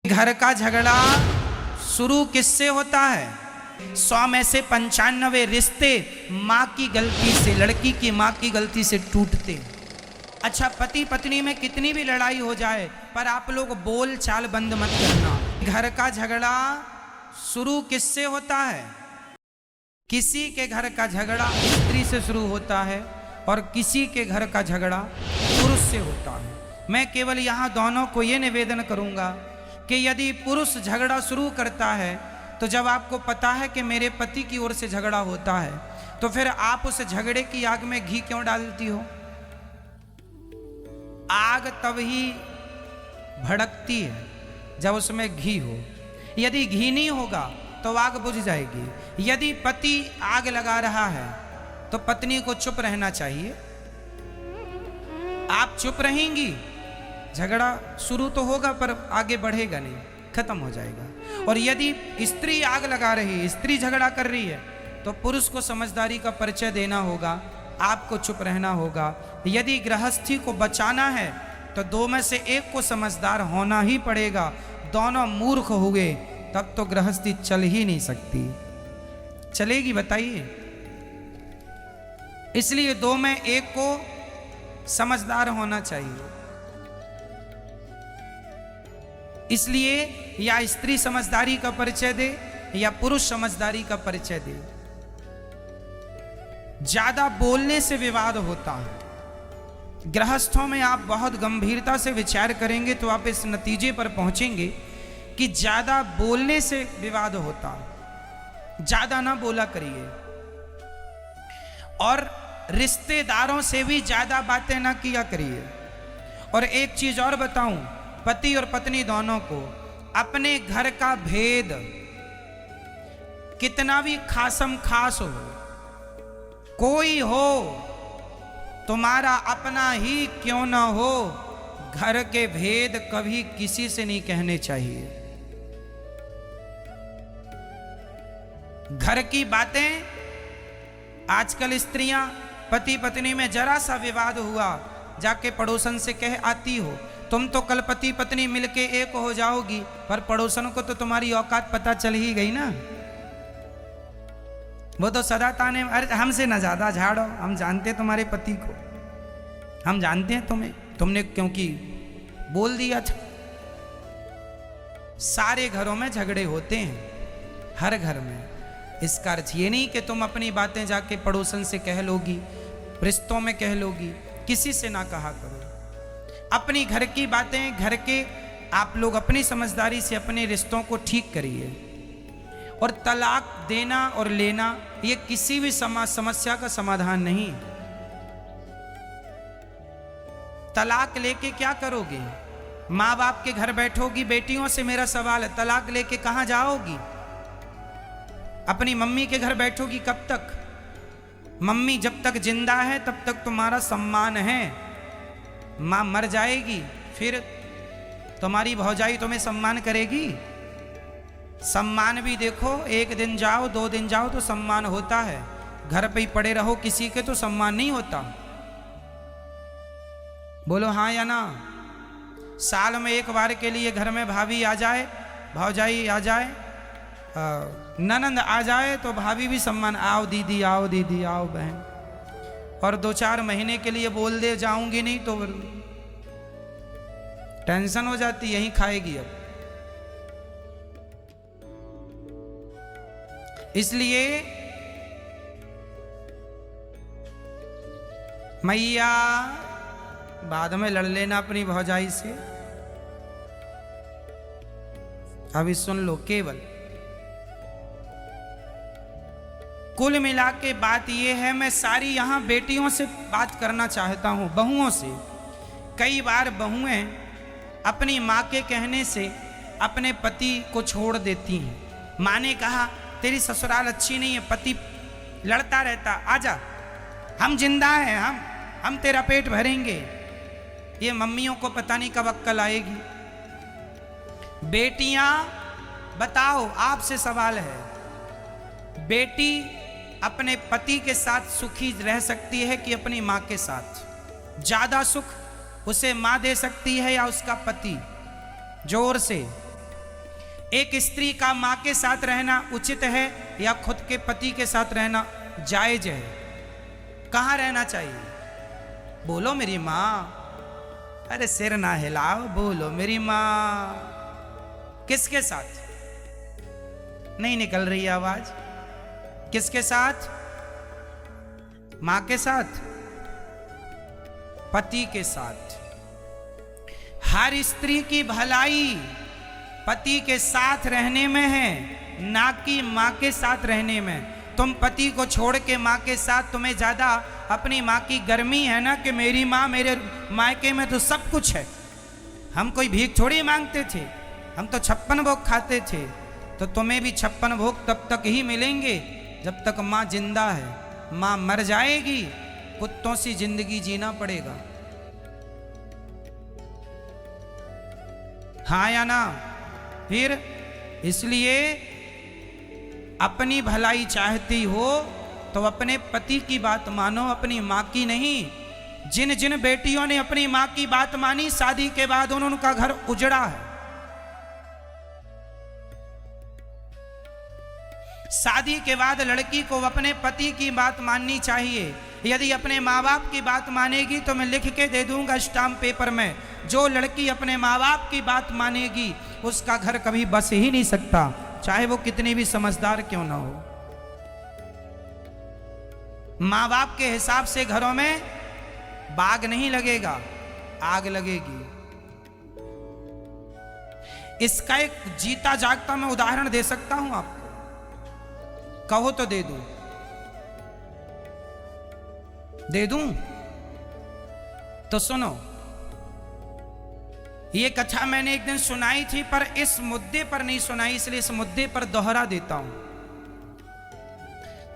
घर का झगड़ा शुरू किससे होता है? 100 में से 95 रिश्ते माँ की गलती से, लड़की की माँ की गलती से टूटते। अच्छा, पति पत्नी में कितनी भी लड़ाई हो जाए पर आप लोग बोल चाल बंद मत करना। घर का झगड़ा शुरू किससे होता है? किसी के घर का झगड़ा स्त्री से शुरू होता है और किसी के घर का झगड़ा पुरुष से होता है। मैं केवल यहाँ दोनों को ये निवेदन करूँगा कि यदि पुरुष झगड़ा शुरू करता है तो जब आपको पता है कि मेरे पति की ओर से झगड़ा होता है तो फिर आप उस झगड़े की आग में घी क्यों डालती हो? आग तब ही भड़कती है जब उसमें घी हो। यदि घी नहीं होगा तो आग बुझ जाएगी। यदि पति आग लगा रहा है तो पत्नी को चुप रहना चाहिए। आप चुप रहेंगी, झगड़ा शुरू तो होगा पर आगे बढ़ेगा नहीं, खत्म हो जाएगा। और यदि स्त्री आग लगा रही है, स्त्री झगड़ा कर रही है, तो पुरुष को समझदारी का परिचय देना होगा, आपको चुप रहना होगा। यदि गृहस्थी को बचाना है तो दो में से एक को समझदार होना ही पड़ेगा। दोनों मूर्ख हुए तब तो गृहस्थी चल ही नहीं सकती। चलेगी बताइए? इसलिए दो में एक को समझदार होना चाहिए। इसलिए या स्त्री समझदारी का परिचय दे या पुरुष समझदारी का परिचय दे। ज्यादा बोलने से विवाद होता है। गृहस्थों में आप बहुत गंभीरता से विचार करेंगे तो आप इस नतीजे पर पहुंचेंगे कि ज्यादा बोलने से विवाद होता है। ज्यादा ना बोला करिए और रिश्तेदारों से भी ज्यादा बातें ना किया करिए। और एक चीज और बताऊं, पति और पत्नी दोनों को अपने घर का भेद कितना भी खासम खास हो, कोई हो, तुम्हारा अपना ही क्यों ना हो, घर के भेद कभी किसी से नहीं कहने चाहिए। घर की बातें, आजकल स्त्रियां पति पत्नी में जरा सा विवाद हुआ जाके पड़ोसन से कह आती हो, तुम तो कल पति पत्नी मिलके एक हो जाओगी, पर पड़ोसन को तो तुम्हारी औकात पता चल ही गई ना। वो तो सदा ताने, अरे हमसे ना ज्यादा झाड़ो, हम जानते हैं तुम्हारे पति को, हम जानते हैं तुम्हें, तुमने क्योंकि बोल दिया था। सारे घरों में झगड़े होते हैं, हर घर में। इसका अर्थ ये नहीं कि तुम अपनी बातें जाके पड़ोसन से कह लोगी, रिश्तों में कह लोगी, किसी से ना कहा करो। अपनी घर की बातें, घर के आप लोग अपनी समझदारी से अपने रिश्तों को ठीक करिए। और तलाक देना और लेना ये किसी भी समस्या का समाधान नहीं। तलाक लेके क्या करोगे? माँ बाप के घर बैठोगी? बेटियों से मेरा सवाल है, तलाक लेके कहाँ जाओगी? अपनी मम्मी के घर बैठोगी कब तक? मम्मी जब तक जिंदा है तब तक तुम्हारा सम्मान है। माँ मर जाएगी फिर तुम्हारी भौजाई तुम्हें सम्मान करेगी? सम्मान भी देखो, एक दिन जाओ, 2 दिन जाओ तो सम्मान होता है। घर पे ही पड़े रहो किसी के तो सम्मान नहीं होता। बोलो हाँ या ना? साल में एक बार के लिए घर में भाभी आ जाए, भौजाई आ जाए, ननंद आ जाए तो भाभी भी सम्मान, आओ दीदी, आओ दीदी, आओ बहन। और 2-4 महीने के लिए बोल दे जाऊंगी नहीं तो टेंशन हो जाती, यहीं खाएगी अब। इसलिए मैया बाद में लड़ लेना अपनी भौजाई से। अभी सुन लो, केवल कुल मिला के बात यह है, मैं सारी यहां बेटियों से बात करना चाहता हूं, बहुओं से। कई बार बहुएं अपनी माँ के कहने से अपने पति को छोड़ देती हैं। माँ ने कहा तेरी ससुराल अच्छी नहीं है, पति लड़ता रहता, आजा, हम जिंदा हैं, हम तेरा पेट भरेंगे। ये मम्मियों को पता नहीं कब अक्ल आएगी। बेटियां बताओ, आपसे सवाल है, बेटी अपने पति के साथ सुखी रह सकती है कि अपनी माँ के साथ? ज्यादा सुख उसे माँ दे सकती है या उसका पति? जोर से एक स्त्री का मां के साथ रहना उचित है या खुद के पति के साथ रहना जायज है? कहां रहना चाहिए? बोलो मेरी मां। अरे सिर ना हिलाओ, बोलो मेरी मां। किसके साथ? नहीं निकल रही आवाज। किसके साथ? मां के साथ, पति के साथ। हर स्त्री की भलाई पति के साथ रहने में है, ना कि मां के साथ रहने में। तुम पति को छोड़ के मां के साथ, तुम्हें ज्यादा अपनी मां की गर्मी है ना कि मेरी मां, मेरे मायके में तो सब कुछ है। हम कोई भीख थोड़ी मांगते थे, हम तो 56 भोग खाते थे। तो तुम्हें भी 56 भोग तब तक ही मिलेंगे जब तक मां जिंदा है। मां मर जाएगी, कुत्तों सी जिंदगी जीना पड़ेगा। हाँ या ना? फिर इसलिए अपनी भलाई चाहती हो तो अपने पति की बात मानो, अपनी मां की नहीं। जिन जिन बेटियों ने अपनी मां की बात मानी, शादी के बाद उनका घर उजड़ा है। शादी के बाद लड़की को अपने पति की बात माननी चाहिए। यदि अपने माँ बाप की बात मानेगी तो मैं लिख के दे दूंगा स्टाम्प पेपर में, जो लड़की अपने माँ बाप की बात मानेगी उसका घर कभी बस ही नहीं सकता, चाहे वो कितनी भी समझदार क्यों ना हो। माँ बाप के हिसाब से घरों में बाग नहीं लगेगा, आग लगेगी। इसका एक जीता जागता मैं उदाहरण दे सकता हूं आपको, कहो तो दे दूं? दे दूं? तो सुनो, ये कथा मैंने एक दिन सुनाई थी, पर इस मुद्दे पर नहीं सुनाई, इसलिए इस मुद्दे पर दोहरा देता हूं।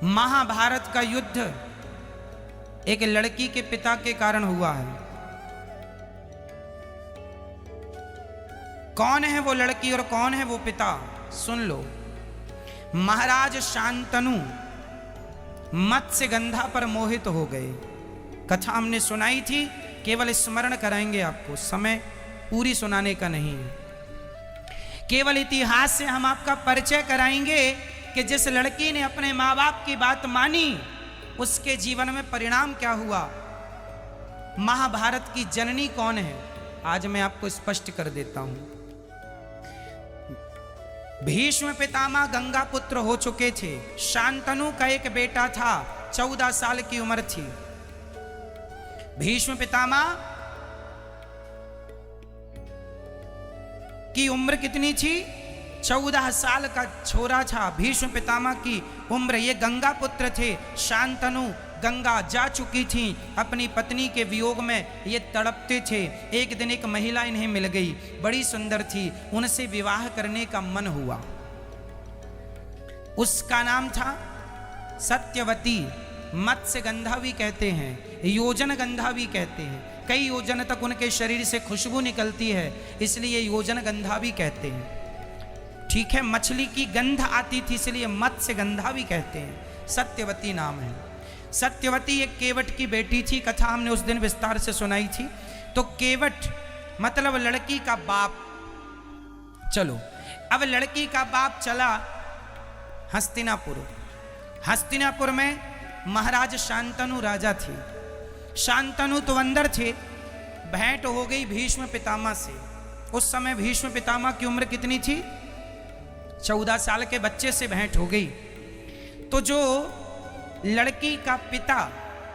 महाभारत का युद्ध एक लड़की के पिता के कारण हुआ है। कौन है वो लड़की और कौन है वो पिता? सुन लो। महाराज शांतनु मत्स्यगंधा पर मोहित हो गए। कथा हमने सुनाई थी, केवल स्मरण कराएंगे आपको, समय पूरी सुनाने का नहीं है। केवल इतिहास से हम आपका परिचय कराएंगे कि जिस लड़की ने अपने माँ बाप की बात मानी उसके जीवन में परिणाम क्या हुआ। महाभारत की जननी कौन है आज मैं आपको स्पष्ट कर देता हूं। भीष्म पितामह गंगा पुत्र हो चुके थे। शांतनु का एक बेटा था, 14 साल की उम्र थी। भीष्म पितामह की उम्र कितनी थी? 14 साल का छोरा था भीष्म पितामह की उम्र। ये गंगा पुत्र थे। शांतनु गंगा जा चुकी थी, अपनी पत्नी के वियोग में ये तड़पते थे। एक दिन एक महिला इन्हें मिल गई, बड़ी सुंदर थी, उनसे विवाह करने का मन हुआ। उसका नाम था सत्यवती। मत्स्यगंधा भी कहते हैं, योजन गंधा भी कहते हैं। कई योजन तक उनके शरीर से खुशबू निकलती है, इसलिए योजन गंधा भी कहते हैं। ठीक है, मछली की गंध आती थी इसलिए मत्स्यगंधा भी कहते हैं। सत्यवती नाम है। सत्यवती एक केवट की बेटी थी। कथा हमने उस दिन विस्तार से सुनाई थी। तो केवट मतलब लड़की का बाप। चलो, अब लड़की का बाप चला हस्तिनापुर। हस्तिनापुर में महाराज शांतनु राजा थे। शांतनु तो अंदर थे। भेंट हो गई भीष्म पितामह से। उस समय भीष्म पितामह की उम्र कितनी थी? 14 साल के बच्चे से भेंट हो गई। तो जो लड़की का पिता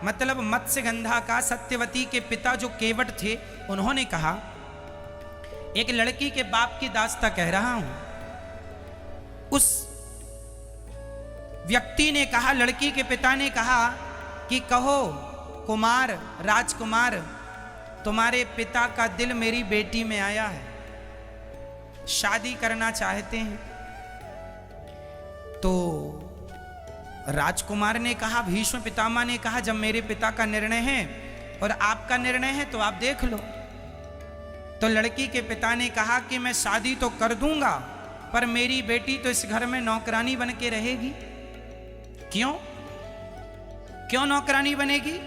मतलब मत्स्यगंधा का, सत्यवती के पिता जो केवट थे, उन्होंने कहा, एक लड़की के बाप की दास्ता कह रहा हूं। उस व्यक्ति ने कहा, लड़की के पिता ने कहा कि कहो कुमार, राजकुमार, तुम्हारे पिता का दिल मेरी बेटी में आया है, शादी करना चाहते हैं। तो राजकुमार ने कहा, भीष्म पितामह ने कहा, जब मेरे पिता का निर्णय है और आपका निर्णय है तो आप देख लो। तो लड़की के पिता ने कहा कि मैं शादी तो कर दूंगा, पर मेरी बेटी तो इस घर में नौकरानी बन के रहेगी। क्यों? क्यों नौकरानी बनेगी?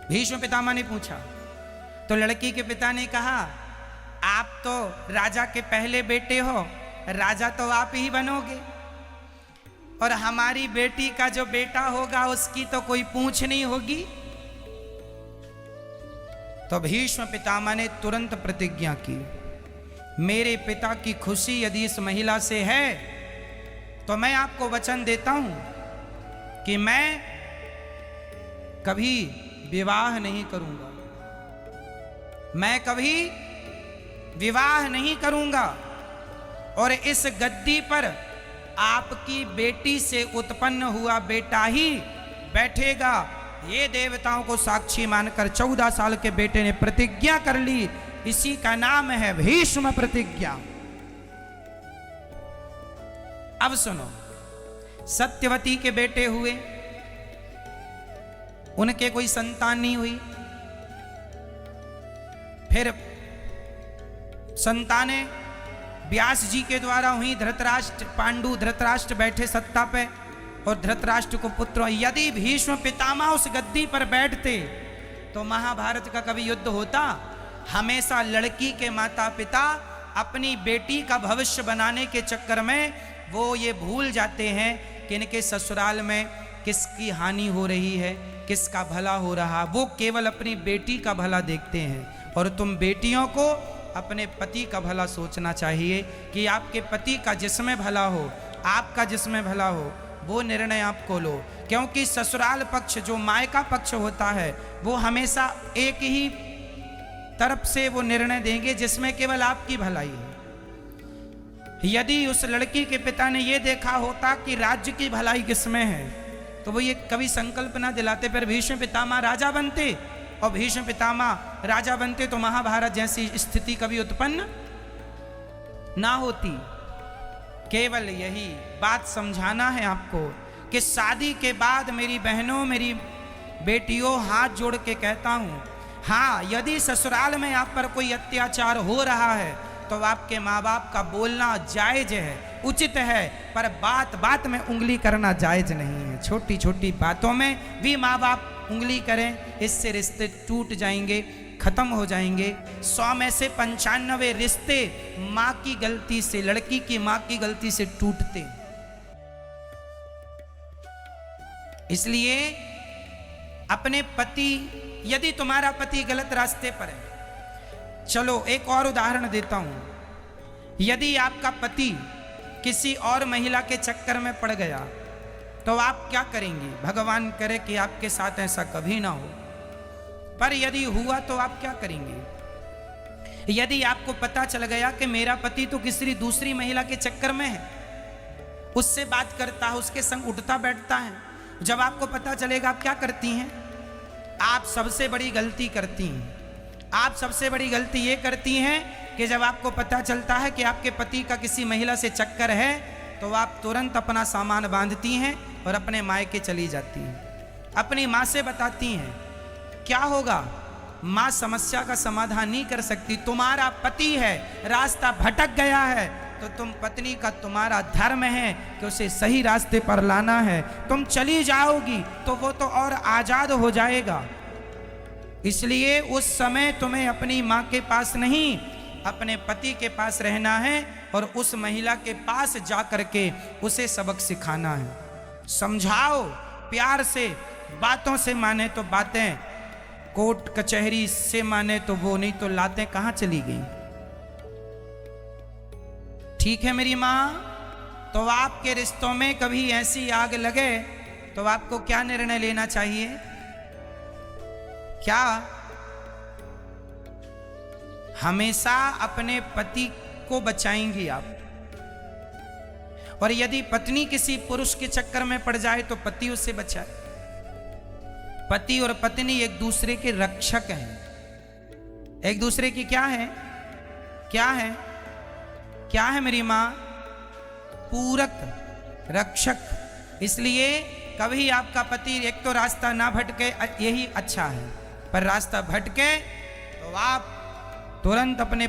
भीष्म पितामह ने पूछा। तो लड़की के पिता ने कहा आप तो राजा के पहले बेटे हो, राजा तो आप ही बनोगे, और हमारी बेटी का जो बेटा होगा उसकी तो कोई पूछ नहीं होगी। तो भीष्म पितामह ने तुरंत प्रतिज्ञा की, मेरे पिता की खुशी यदि इस महिला से है तो मैं आपको वचन देता हूं कि मैं कभी विवाह नहीं करूंगा, मैं कभी विवाह नहीं करूंगा, और इस गद्दी पर आपकी बेटी से उत्पन्न हुआ बेटा ही बैठेगा। ये देवताओं को साक्षी मानकर 14 साल के बेटे ने प्रतिज्ञा कर ली। इसी का नाम है भीष्म प्रतिज्ञा। अब सुनो, सत्यवती के बेटे हुए, उनके कोई संतान नहीं हुई। फिर संतानें व्यास जी के द्वारा हुई। धृतराष्ट्र, पांडु धृतराष्ट्र बैठे सत्ता पे और धृतराष्ट्र को पुत्र। यदि भीष्म पितामह उस गद्दी पर बैठते तो महाभारत का कभी युद्ध होता? हमेशा लड़की के माता पिता अपनी बेटी का भविष्य बनाने के चक्कर में वो ये भूल जाते हैं कि इनके ससुराल में किसकी हानि हो रही है, किसका भला हो रहा। वो केवल अपनी बेटी का भला देखते हैं। और तुम बेटियों को अपने पति का भला सोचना चाहिए कि आपके पति का जिसमें भला हो, आपका जिसमें भला हो, वो निर्णय आपको लो। क्योंकि ससुराल पक्ष जो मायका पक्ष होता है वो हमेशा एक ही तरफ से वो निर्णय देंगे जिसमें केवल आपकी भलाई है। यदि उस लड़की के पिता ने ये देखा होता कि राज्य की भलाई किसमें है तो वो ये कभी संकल्प ना दिलाते, पर भीष्म पितामह राजा बनते। और भीष्म पितामह राजा बनते तो महाभारत जैसी स्थिति कभी उत्पन्न ना होती। केवल यही बात समझाना है आपको कि शादी के बाद मेरी बहनों, मेरी बेटियों, हाथ जोड़ के कहता हूं, हाँ, यदि ससुराल में आप पर कोई अत्याचार हो रहा है तो आपके माँ बाप का बोलना जायज है, उचित है, पर बात बात में उंगली करना जायज नहीं है। छोटी छोटी बातों में भी माँ बाप उंगली करें, इससे रिश्ते टूट जाएंगे, खत्म हो जाएंगे। 100 में से 95 रिश्ते माँ की गलती से, लड़की की माँ की गलती से टूटते। इसलिए अपने पति, यदि तुम्हारा पति गलत रास्ते पर है, चलो एक और उदाहरण देता हूं। यदि आपका पति किसी और महिला के चक्कर में पड़ गया तो आप क्या करेंगे? भगवान करे कि आपके साथ ऐसा कभी ना हो, पर यदि हुआ तो आप क्या करेंगे? यदि आपको पता चल गया कि मेरा पति तो किसी दूसरी महिला के चक्कर में है, उससे बात करता है, उसके संग उठता बैठता है, जब आपको पता चलेगा आप क्या करती हैं? आप सबसे बड़ी गलती करती हैं। आप सबसे बड़ी गलती ये करती हैं कि जब आपको पता चलता है कि आपके पति का किसी महिला से चक्कर है तो आप तुरंत अपना सामान बांधती हैं और अपने मायके चली जाती हैं। अपनी माँ से बताती हैं। क्या होगा? माँ समस्या का समाधान नहीं कर सकती। तुम्हारा पति है, रास्ता भटक गया है, तो तुम पत्नी का, तुम्हारा धर्म है कि उसे सही रास्ते पर लाना है। तुम चली जाओगी तो वो तो और आजाद हो जाएगा। इसलिए उस समय तुम्हें अपनी माँ के पास नहीं, अपने पति के पास रहना है और उस महिला के पास जा करके उसे सबक सिखाना है। समझाओ प्यार से, बातों से माने तो बातें, कोर्ट कचहरी से माने तो वो, नहीं तो लातें कहाँ चली गई। ठीक है मेरी माँ? तो आपके रिश्तों में कभी ऐसी आग लगे तो आपको क्या निर्णय लेना चाहिए? क्या हमेशा अपने पति को बचाएंगी आप? और यदि पत्नी किसी पुरुष के चक्कर में पड़ जाए तो पति उससे बचाए। पति और पत्नी एक दूसरे के रक्षक हैं। एक दूसरे की क्या है? क्या है? क्या है मेरी मां? पूरक, रक्षक। इसलिए कभी आपका पति एक तो रास्ता ना भटके, यही अच्छा है, पर रास्ता भटके तो आप तुरंत अपने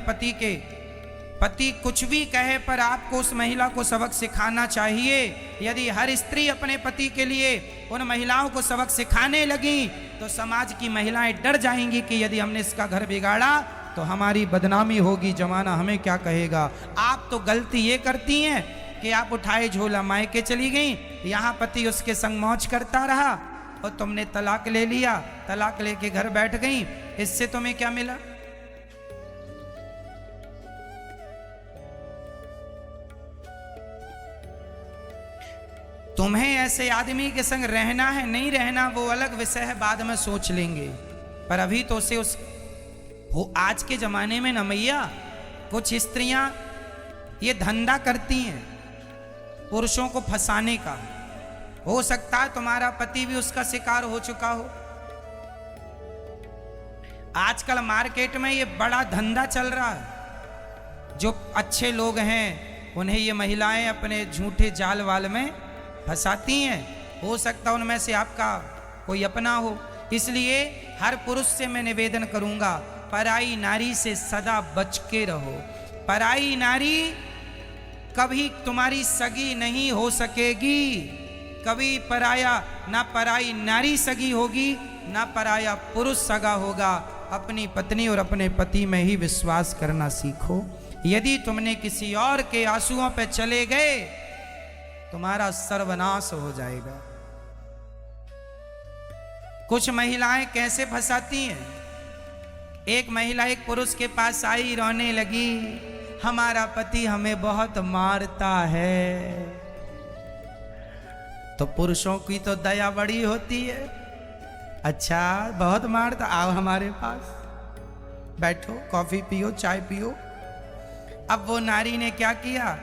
पति कुछ भी कहे पर आपको उस महिला को सबक सिखाना चाहिए। यदि हर स्त्री अपने पति के लिए उन महिलाओं को सबक सिखाने लगी तो समाज की महिलाएं डर जाएंगी कि यदि हमने इसका घर बिगाड़ा तो हमारी बदनामी होगी, जमाना हमें क्या कहेगा। आप तो गलती ये करती हैं कि आप उठाए झोला मायके चली गई, यहाँ पति उसके संग मौज करता रहा और तुमने तलाक ले लिया, तलाक लेके घर बैठ गई। इससे तुम्हें क्या मिला? तुम्हें ऐसे आदमी के संग रहना है नहीं रहना वो अलग विषय है, बाद में सोच लेंगे। पर अभी तो उसे उस वो आज के जमाने में न मैया कुछ स्त्रियां ये धंधा करती हैं पुरुषों को फंसाने का। हो सकता है तुम्हारा पति भी उसका शिकार हो चुका हो। आजकल मार्केट में ये बड़ा धंधा चल रहा है। जो अच्छे लोग हैं उन्हें ये महिलाएं अपने झूठे जाल वाल में फंसाती हैं। हो सकता है उनमें से आपका कोई अपना हो। इसलिए हर पुरुष से मैं निवेदन करूंगा, पराई नारी से सदा बच के रहो। पराई नारी कभी तुम्हारी सगी नहीं हो सकेगी। कभी पराया ना पराई नारी सगी होगी ना पराया पुरुष सगा होगा। अपनी पत्नी और अपने पति में ही विश्वास करना सीखो। यदि तुमने किसी और के आंसुओं पे चले गए तुम्हारा सर्वनाश हो जाएगा। कुछ महिलाएं कैसे फंसाती हैं। एक महिला एक पुरुष के पास आई, रोने लगी, हमारा पति हमें बहुत मारता है। तो पुरुषों की तो दया बड़ी होती है। अच्छा बहुत मारता, आओ हमारे पास बैठो, कॉफी पियो, चाय पियो। अब वो नारी ने क्या किया,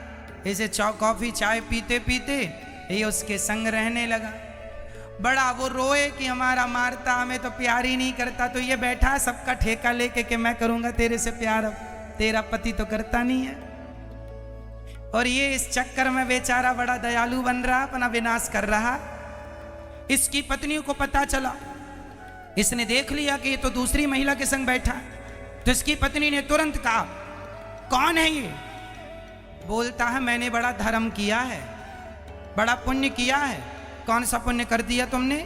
इसे कॉफी चाय पीते पीते ये उसके संग रहने लगा। बड़ा वो रोए कि हमारा मारता, हमें तो प्यार ही नहीं करता। तो ये बैठा सबका ठेका लेके कि मैं करूंगा तेरे से प्यार, अब तेरा पति तो करता नहीं है। और ये इस चक्कर में बेचारा बड़ा दयालु बन रहा, अपना विनाश कर रहा। इसकी पत्नी को पता चला, इसने देख लिया कि ये तो दूसरी महिला के संग बैठा। तो इसकी पत्नी ने तुरंत कहा, कौन है ये? बोलता है मैंने बड़ा धर्म किया है, बड़ा पुण्य किया है। कौन सा पुण्य कर दिया तुमने?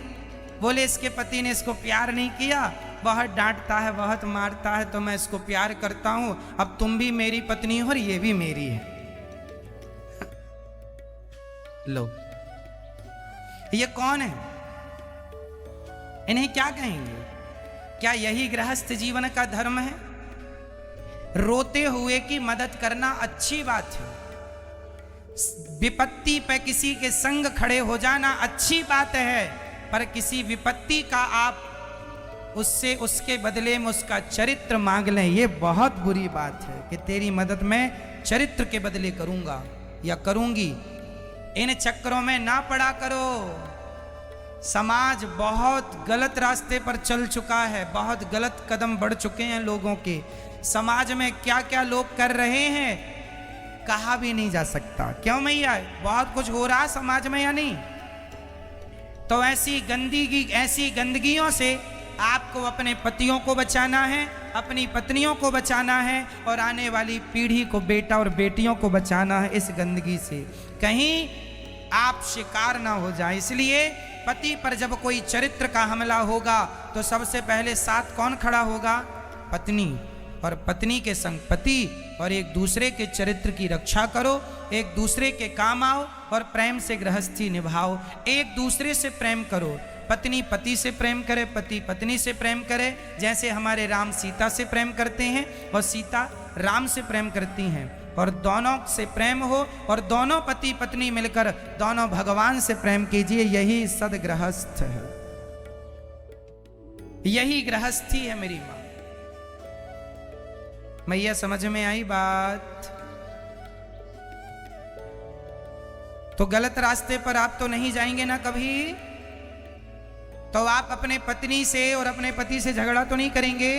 बोले इसके पति ने इसको प्यार नहीं किया, बहुत डांटता है, बहुत मारता है, तो मैं इसको प्यार करता हूं। अब तुम भी मेरी पत्नी हो और ये भी मेरी है। लो ये कौन है? इन्हें क्या कहेंगे? क्या यही गृहस्थ जीवन का धर्म है? रोते हुए की मदद करना अच्छी बात है। विपत्ति पे किसी के संग खड़े हो जाना अच्छी बात है, पर किसी विपत्ति का आप उससे उसके बदले में उसका चरित्र मांग लें, ये बहुत बुरी बात है कि तेरी मदद मैं चरित्र के बदले करूंगा या करूंगी। इन चक्करों में ना पड़ा करो। समाज बहुत गलत रास्ते पर चल चुका है, बहुत गलत कदम बढ़ चुके हैं लोगों के। समाज में क्या क्या लोग कर रहे हैं कहा भी नहीं जा सकता। क्यों मैया, बहुत कुछ हो रहा समाज में या नहीं? तो ऐसी गंदगियों से आपको अपने पतियों को बचाना है, अपनी पत्नियों को बचाना है और आने वाली पीढ़ी को, बेटा और बेटियों को बचाना है इस गंदगी से। कहीं आप शिकार ना हो जाए। इसलिए पति पर जब कोई चरित्र का हमला होगा तो सबसे पहले साथ कौन खड़ा होगा? पत्नी। और पत्नी के संग पति, और एक दूसरे के चरित्र की रक्षा करो, एक दूसरे के काम आओ और प्रेम से गृहस्थी निभाओ। एक दूसरे से प्रेम करो। पत्नी पति से प्रेम करे, पति पत्नी से प्रेम करे। जैसे हमारे राम सीता से प्रेम करते हैं और सीता राम से प्रेम करती हैं, और दोनों से प्रेम हो और दोनों पति पत्नी मिलकर दोनों भगवान से प्रेम कीजिए। यही सदगृहस्थ है, यही गृहस्थी है मेरी मां। मैया समझ में आई बात? तो गलत रास्ते पर आप तो नहीं जाएंगे ना कभी। तो आप अपने पत्नी से और अपने पति से झगड़ा तो नहीं करेंगे।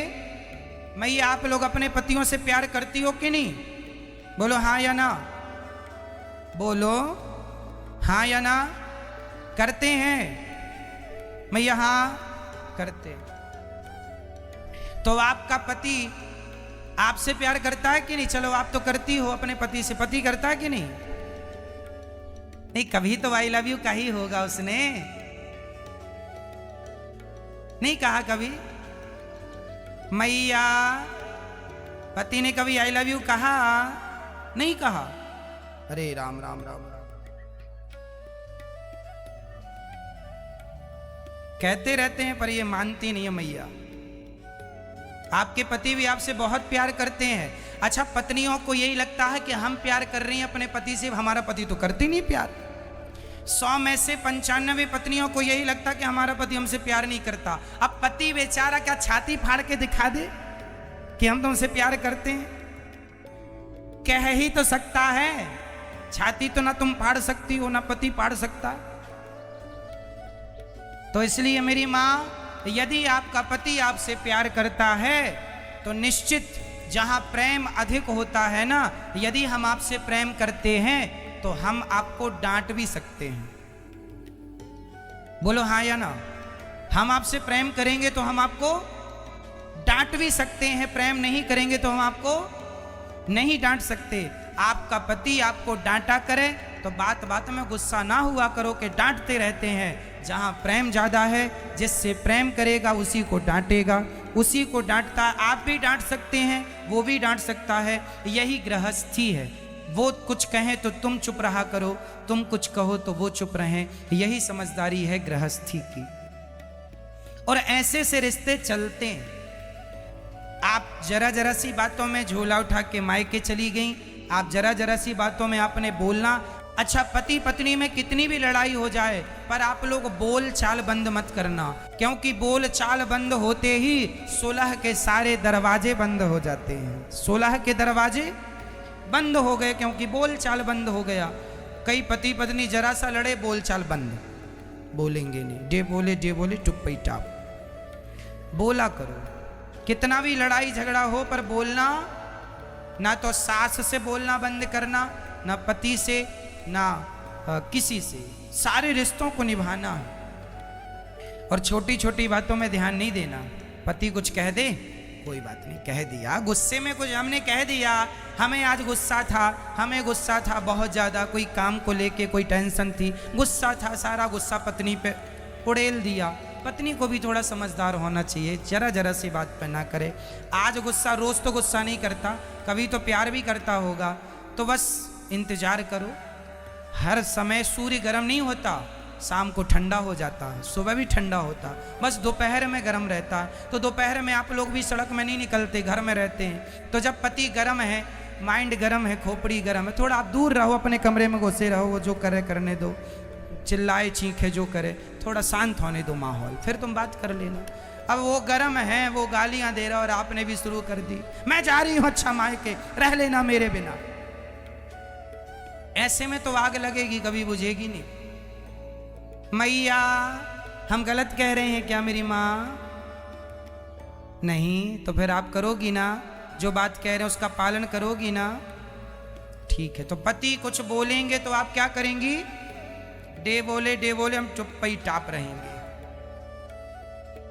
मैया आप लोग अपने पतियों से प्यार करती हो कि नहीं? बोलो हाँ या ना, बोलो हाँ या ना। करते हैं मैया? हाँ करते। तो आपका पति आपसे प्यार करता है कि नहीं? चलो आप तो करती हो अपने पति से, पति करता है कि नहीं? नहीं, कभी तो आई लव यू कहा ही होगा उसने, नहीं कहा कभी? मैया पति ने कभी आई लव यू कहा? नहीं कहा। अरे राम राम राम राम। कहते रहते हैं पर ये मानती नहीं है मैया। आपके पति भी आपसे बहुत प्यार करते हैं। अच्छा, पत्नियों को यही लगता है कि हम प्यार कर रही हैं अपने पति से, हमारा पति तो करती नहीं प्यार। 100 में से 95 पत्नियों को यही लगता कि हमारा पति हमसे प्यार नहीं करता। अब पति बेचारा क्या छाती फाड़ के दिखा दे कि हम तुमसे प्यार करते हैं? कह ही तो सकता है, छाती तो ना तुम फाड़ सकती हो ना पति फाड़ सकता। तो इसलिए मेरी माँ, यदि आपका पति आपसे प्यार करता है तो निश्चित जहां प्रेम अधिक होता है ना, यदि हम आपसे प्रेम करते हैं तो हम आपको डांट भी सकते हैं। बोलो हाँ या ना? हम आपसे प्रेम करेंगे तो हम आपको डांट भी सकते हैं, प्रेम नहीं करेंगे तो हम आपको नहीं डांट सकते। आपका पति आपको डांटा करे तो बात बात में गुस्सा ना हुआ करो कि डांटते रहते हैं। जहां प्रेम ज्यादा है, जिससे प्रेम करेगा उसी को डांटेगा, उसी को डांटता। आप भी डांट सकते हैं, वो भी डांट सकता है। यही गृहस्थी है। वो कुछ कहें तो तुम चुप रहा करो, तुम कुछ कहो तो वो चुप रहें। यही समझदारी है गृहस्थी की। और ऐसे से रिश्ते चलते हैं। आप जरा जरा सी बातों में झोला उठा के मायके चली गई, आप जरा जरा सी बातों में आपने बोलना। अच्छा, पति पत्नी में कितनी भी लड़ाई हो जाए पर आप लोग बोल चाल बंद मत करना, क्योंकि बोल चाल बंद होते ही सुलह के सारे दरवाजे बंद हो जाते हैं। सुलह के दरवाजे बंद हो गए क्योंकि बोल चाल बंद हो गया। कई पति पत्नी जरा सा लड़े, बोल चाल बंद, बोलेंगे नहीं। डे बोले टुप पई टाप। बोला करो, कितना भी लड़ाई झगड़ा हो पर बोलना। ना तो सास से बोलना बंद करना, ना पति से, ना किसी से। सारे रिश्तों को निभाना है और छोटी छोटी बातों में ध्यान नहीं देना। पति कुछ कह दे, कोई बात नहीं, कह दिया, गुस्से में कुछ हमने कह दिया, हमें आज गुस्सा था बहुत ज़्यादा, कोई काम को लेके कोई टेंशन थी, गुस्सा था, सारा गुस्सा पत्नी पे उड़ेल दिया। पत्नी को भी थोड़ा समझदार होना चाहिए, जरा जरा सी बात पे ना करे। आज गुस्सा, रोज़ तो गुस्सा नहीं करता, कभी तो प्यार भी करता होगा। तो बस इंतज़ार करो। हर समय सूर्य गर्म नहीं होता, शाम को ठंडा हो जाता है, सुबह भी ठंडा होता, बस दोपहर में गर्म रहता है। तो दोपहर में आप लोग भी सड़क में नहीं निकलते, घर में रहते हैं। तो जब पति गर्म है, माइंड गर्म है, खोपड़ी गर्म है, थोड़ा आप दूर रहो, अपने कमरे में घुसे रहो, वो जो करे करने दो, चिल्लाए चीखे जो करे, थोड़ा शांत होने दो माहौल, फिर तुम बात कर लेना। अब वो गर्म है, वो गालियां दे रहा और आपने भी शुरू कर दी, मैं जा रही हूं अच्छा मायके, रह लेना मेरे बिना। ऐसे में तो आग लगेगी, कभी बुझेगी नहीं। मैया, हम गलत कह रहे हैं क्या मेरी माँ? नहीं, तो फिर आप करोगी ना, जो बात कह रहे हैं उसका पालन करोगी ना? ठीक है। तो पति कुछ बोलेंगे तो आप क्या करेंगे? डे बोले हम चुप ही टाप रहेंगे।